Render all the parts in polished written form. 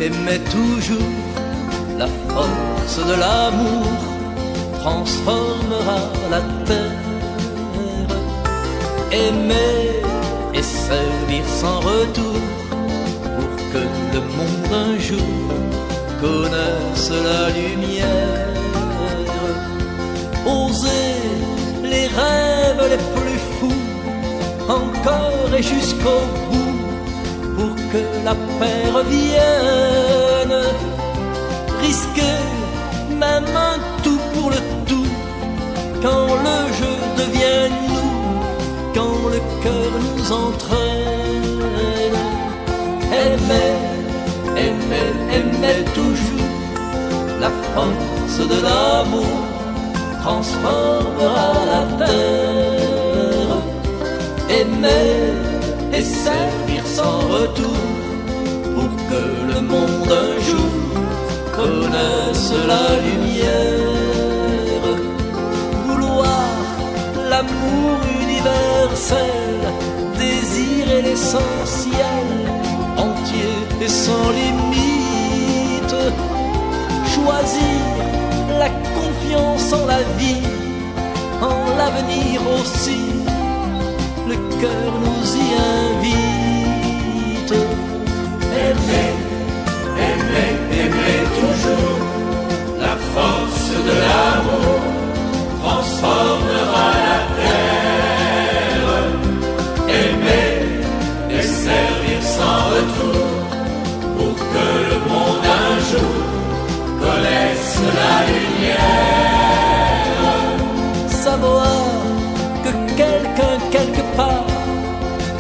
Aimez toujours, la force de l'amour transformera la terre. Aimer et servir sans retour pour que le monde un jour connaisse la lumière. Oser les rêves les plus fous, encore et jusqu'au bout, pour que la paix revienne. Risquer même un tout pour le tout, quand le jeu devient nous, quand le cœur nous entraîne. Aimer, aimer, aimer toujours, la force de l'amour transformera la terre. Aimer et servir sans retour pour que le monde un jour connaisse la lumière. Vouloir l'amour universel, désirer l'essentiel, entier et sans limite. Choisir la confiance en la vie, en l'avenir aussi, le cœur nous y invite. Aimer, aimer, aimer toujours, la force de l'amour transformera la terre. Aimer et servir sans retour pour que le monde un jour connaisse la lumière. Savoir que quelqu'un quelque part,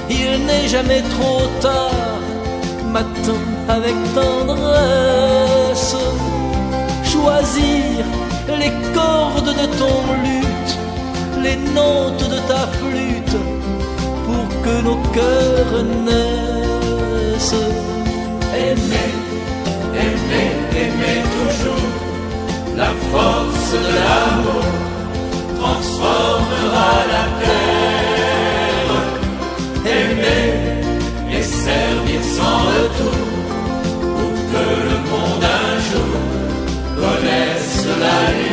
il n'est jamais trop tard, m'attend avec tendresse. Choisir les cordes de ton luth, les notes de ta flûte, pour que nos cœurs naissent. Aimer, aimer, aimer toujours, la force de l'amour transformera la terre. Aimer et servir sans retour pour que le monde un jour connaisse la lumière.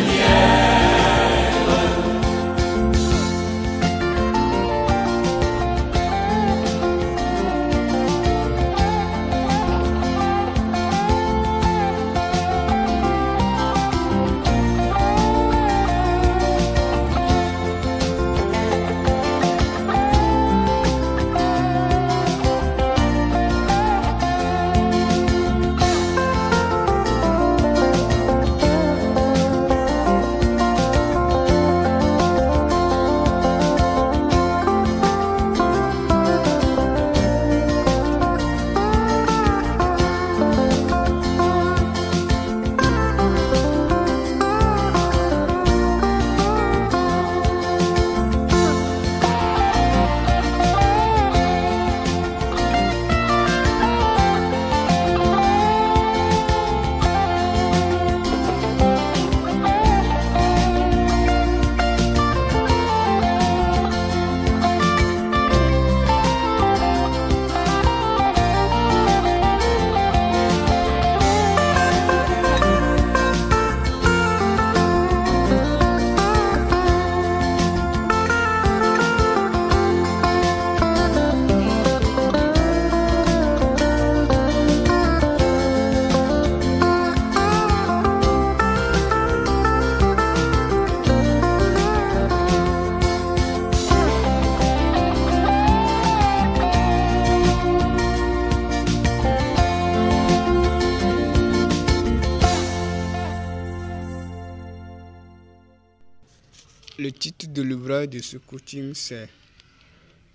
Le titre de l'ouvrage de ce coaching, c'est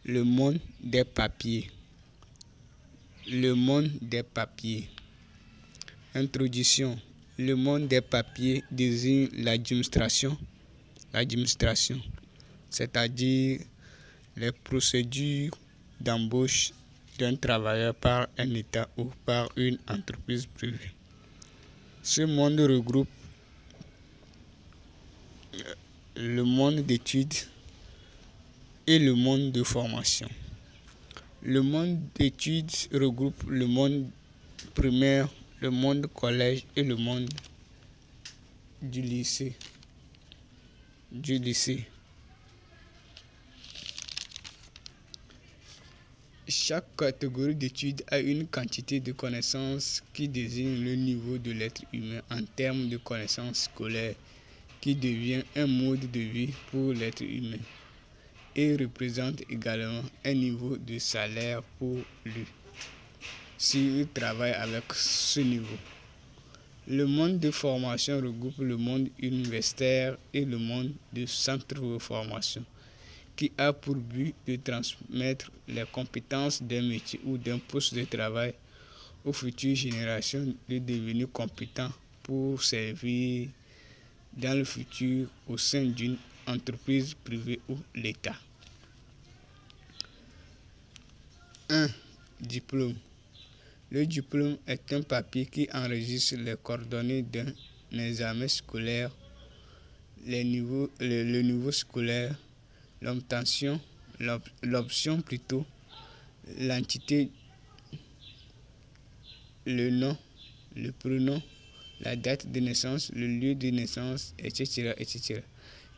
Le monde des papiers. Le monde des papiers. Introduction. Le monde des papiers désigne l'administration, c'est-à-dire les procédures d'embauche d'un travailleur par un État ou par une entreprise privée. Ce monde regroupe le monde d'études et le monde de formation. Le monde d'études regroupe le monde primaire, le monde collège et le monde du lycée. Chaque catégorie d'études a une quantité de connaissances qui désigne le niveau de l'être humain en termes de connaissances scolaires, qui devient un mode de vie pour l'être humain et représente également un niveau de salaire pour lui, s'il travaille avec ce niveau. Le monde de formation regroupe le monde universitaire et le monde de centre de formation, qui a pour but de transmettre les compétences d'un métier ou d'un poste de travail aux futures générations de devenir compétents pour servir dans le futur au sein d'une entreprise privée ou l'État. 1. Diplôme. Le diplôme est un papier qui enregistre les coordonnées d'un examen scolaire, le niveau scolaire, l'obtention, l'option plutôt, l'entité, le nom, le prénom, la date de naissance, le lieu de naissance, etc.,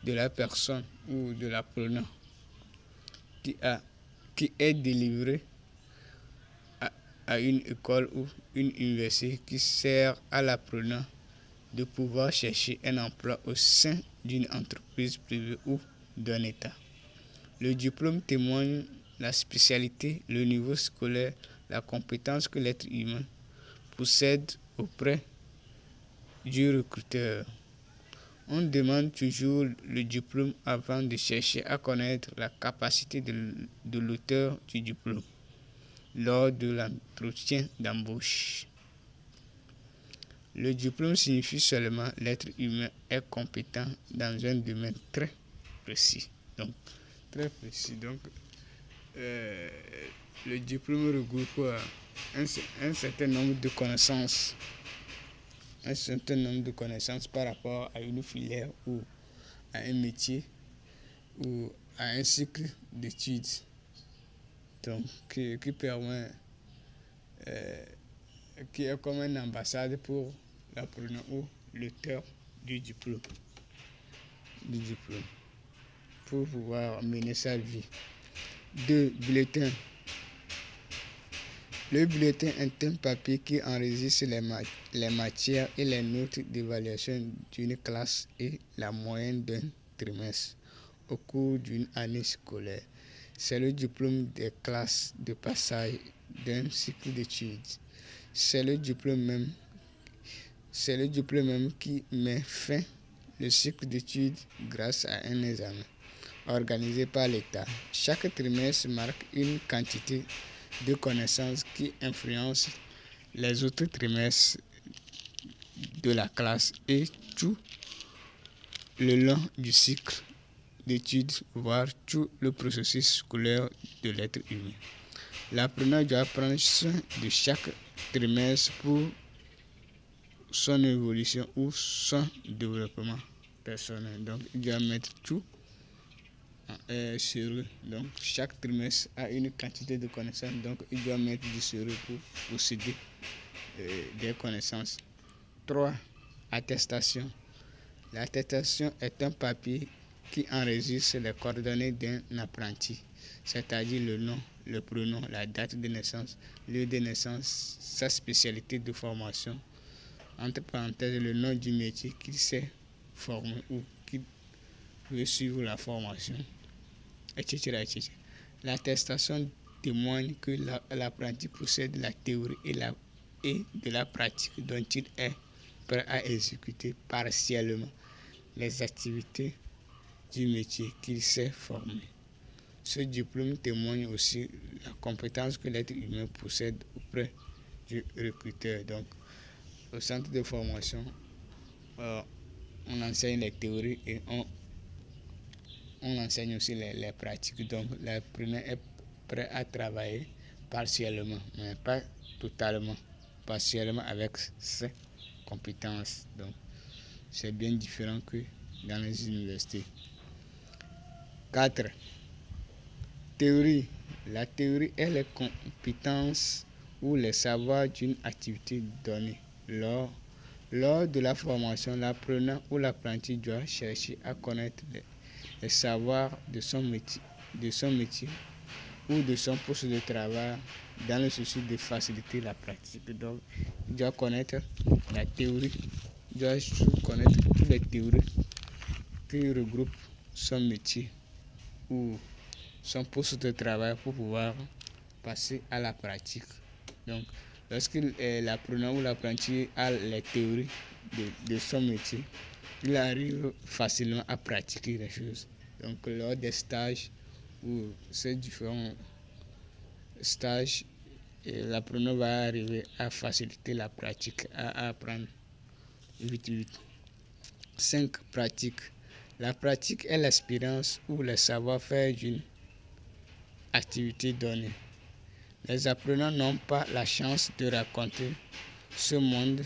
de la personne ou de l'apprenant qui est délivré à une école ou une université qui sert à l'apprenant de pouvoir chercher un emploi au sein d'une entreprise privée ou d'un État. Le diplôme témoigne la spécialité, le niveau scolaire, la compétence que l'être humain possède auprès du recruteur. On demande toujours le diplôme avant de chercher à connaître la capacité de l'auteur du diplôme lors de l'entretien d'embauche. Le diplôme signifie seulement l'être humain est compétent dans un domaine très précis. Donc, le diplôme regroupe un certain nombre de connaissances. Par rapport à une filière ou à un métier ou à un cycle d'études. Donc, qui permet, qui est comme une ambassade pour l'apprenant ou l'auteur du diplôme, pour pouvoir mener sa vie. 2. Bulletin. Le bulletin est un papier qui enregistre les matières et les notes d'évaluation d'une classe et la moyenne d'un trimestre au cours d'une année scolaire. C'est le diplôme des classes de passage d'un cycle d'études. C'est le diplôme même qui met fin au cycle d'études grâce à un examen organisé par l'État. Chaque trimestre marque une quantité de connaissances qui influence les autres trimestres de la classe et tout le long du cycle d'études, voire tout le processus scolaire de l'être humain. L'apprenant doit prendre soin de chaque trimestre pour son évolution ou son développement personnel. Donc, il doit mettre tout sur eux. Donc, chaque trimestre a une quantité de connaissances. Donc, il doit mettre du sur eux pour posséder des connaissances. 3. Attestation. L'attestation est un papier qui enregistre les coordonnées d'un apprenti, c'est-à-dire le nom, le prénom, la date de naissance, lieu de naissance, sa spécialité de formation, entre parenthèses le nom du métier qu'il s'est formé ou qu'il veut suivre la formation, etc. L'attestation témoigne que l'apprenti possède la théorie et de la pratique dont il est prêt à exécuter partiellement les activités du métier qu'il s'est formé. Ce diplôme témoigne aussi la compétence que l'être humain possède auprès du recruteur. Donc, au centre de formation, on enseigne les théories et on enseigne aussi les pratiques. Donc, l'apprenant est prêt à travailler partiellement, mais pas totalement, partiellement avec ses compétences. Donc, c'est bien différent que dans les universités. 4. Théorie. La théorie est les compétences ou les savoirs d'une activité donnée. Lors de la formation, l'apprenant ou l'apprenti doit chercher à connaître les savoirs de son métier ou de son poste de travail dans le souci de faciliter la pratique. Donc, il doit connaître la théorie, il doit connaître toutes les théories qui regroupent son métier ou son poste de travail pour pouvoir passer à la pratique. Donc, lorsque l'apprenant ou l'apprenti a les théories de son métier, il arrive facilement à pratiquer les choses. Donc, lors des stages ou ces différents stages, l'apprenant va arriver à faciliter la pratique, à apprendre vite. 5. Pratique. La pratique est l'expérience ou le savoir-faire d'une activité donnée. Les apprenants n'ont pas la chance de raconter ce monde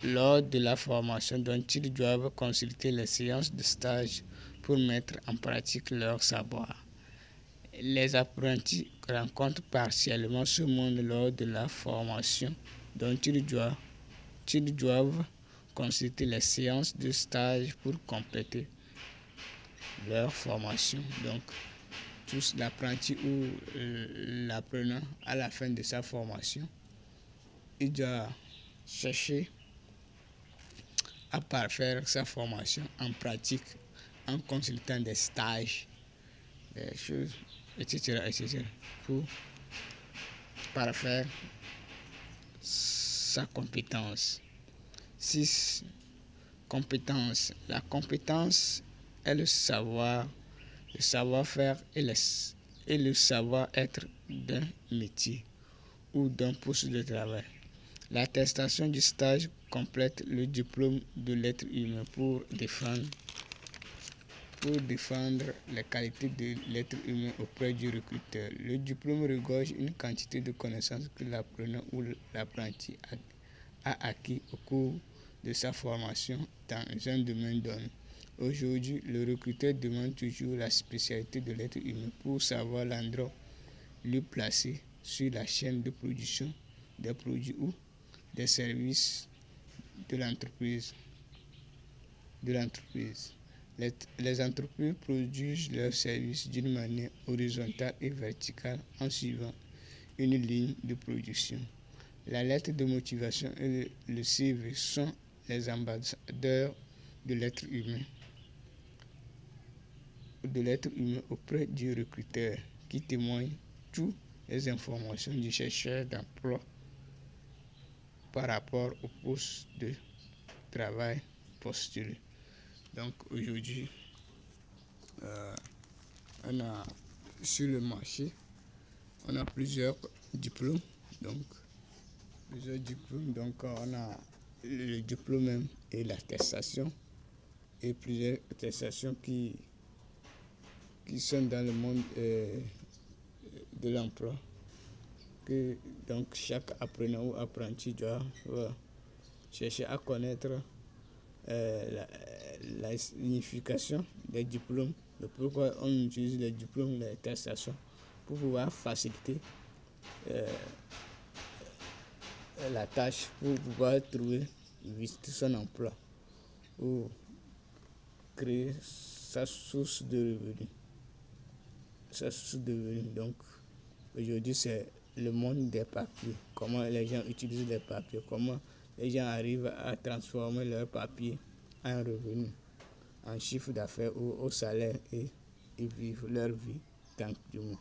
lors de la formation, dont ils doivent consulter les séances de stage pour mettre en pratique leur savoir. Les apprentis rencontrent partiellement ce monde lors de la formation, dont ils doivent consulter les séances de stage pour compléter leur formation. Donc, tous l'apprenti ou l'apprenant, à la fin de sa formation, il doit chercher à parfaire sa formation en pratique, en consultant des stages, des choses, etc., pour parfaire sa compétence. 6. Compétence. La compétence est le savoir-faire et le savoir-être d'un métier ou d'un poste de travail. L'attestation du stage complète le diplôme de l'être humain pour défendre les qualités de l'être humain auprès du recruteur. Le diplôme regorge une quantité de connaissances que l'apprenant ou l'apprenti a acquis au cours de sa formation dans un domaine donné. Aujourd'hui, le recruteur demande toujours la spécialité de l'être humain pour savoir l'endroit le placer sur la chaîne de production des produits ou des services de l'entreprise. Les entreprises produisent leurs services d'une manière horizontale et verticale en suivant une ligne de production. La lettre de motivation et le CV sont les ambassadeurs de l'être humain auprès du recruteur qui témoigne toutes les informations du chercheur d'emploi par rapport au poste de travail postulé. Donc aujourd'hui, on a sur le marché, on a plusieurs diplômes. Donc on a le diplôme même et l'attestation et plusieurs attestations qui sont dans le monde de l'emploi. Donc chaque apprenant ou apprenti doit chercher à connaître la signification des diplômes, de pourquoi on utilise les diplômes, les attestations pour pouvoir faciliter la tâche, pour pouvoir trouver vite son emploi ou créer sa source de revenus. Donc aujourd'hui c'est le monde des papiers, comment les gens utilisent les papiers, comment les gens arrivent à transformer leurs papiers en revenus, en chiffre d'affaires ou au salaire et vivre leur vie tranquillement.